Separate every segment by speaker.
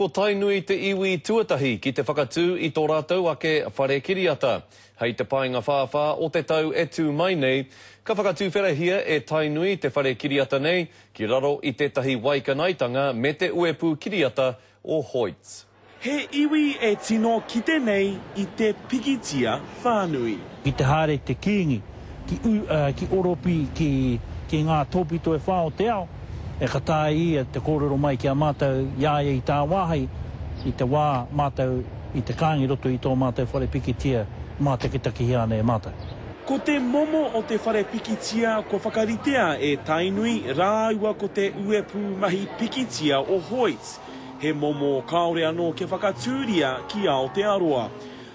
Speaker 1: Ko tainui te iwi tuatahi ki te whakatū I tō rātou ake whare kiriata. Hei te painga whāwhā o te tau e tū mai nei, ka whakatū wherehia e tainui te whare kiriata nei ki raro I tētahi waikanaitanga me te uepu kiriata o Hoyts.
Speaker 2: He iwi e tino ki te nei I te pikitia whānui.
Speaker 3: Ki te haere te kīngi, ki oropi ki ngā tōpito e whao te ao, e katai ia te kōrero mai ki a mātou iaia I tā wāhei, I te wā mātou I te kāngi roto I tō mātou whare pikitia, mātou ki taki hea nei mātou.
Speaker 2: Ko te momo o te whare pikitia ko whakaritea e tainui rāua ko te uepu mahi pikitia o Hoyts. He momo kaore anō ke whakatūria ki Aotearoa.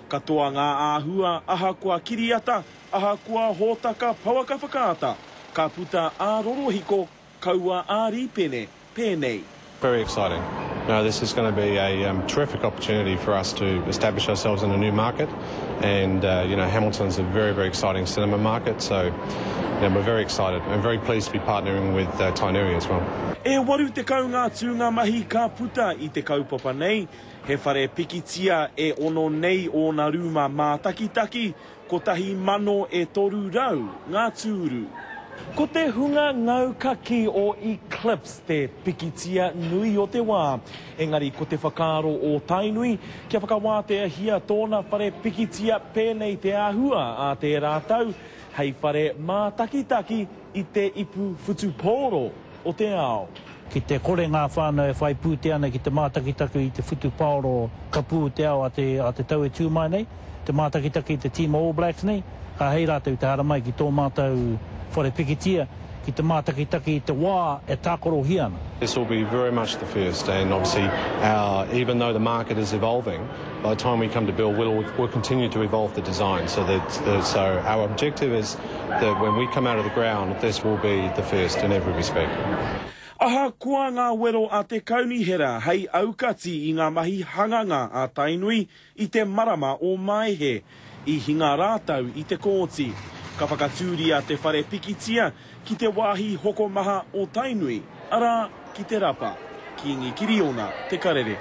Speaker 2: Katoa ngā āhua ahakoa kiriata, ahakoa hōtaka pauaka whakaata. Ka puta ārorohiko kaua āripene pēnei.
Speaker 4: Very exciting. No, this is going to be a terrific opportunity for us to establish ourselves in a new market, and Hamilton's a very, very exciting cinema market, so we're very excited and very pleased to be partnering with Tainui as well.
Speaker 2: E waru te kau ngā tūnga mahi ka puta I te kaupapa nei, he whare pikitia e ono nei o ngā rūma mātakitaki, ko tahi mano e toru rau ngā tūru. Ko te hunga ngaukaki o Eclipse te pikitia nui o te wā. Engari ko te whakaro o Tainui, kia whakawātea hia tōna whare pikitia pēnei te āhua a te rātau, hei whare mātakitaki I te ipu whutupōro o te ao.
Speaker 3: Ki te kore ngā whānau e whai pūte ana ki te mātakitaki I te whutupōro ka pū te ao a te tau e tū mai nei, te mātakitaki I te Team All Blacks nei, ka hei rātou te hara mai ki tō mātou whare pikitia, ki te mātakitaki I te wā e tākoro hiana.
Speaker 4: This will be very much the first, and obviously even though the market is evolving, by the time we come to build, we'll continue to evolve the design. So our objective is that when we come out of the ground, this will be the first in every respect.
Speaker 2: Aha kua ngā wero a te kaunihera hei aukati I ngā mahi hanganga a Tainui I te marama o Maihe, I hinga rātau I te kōti. Ka whakatūria te whare pikitia ki te wāhi hoko maha o Tainui, ara ki te rapa, ki ngi kiriona te karere.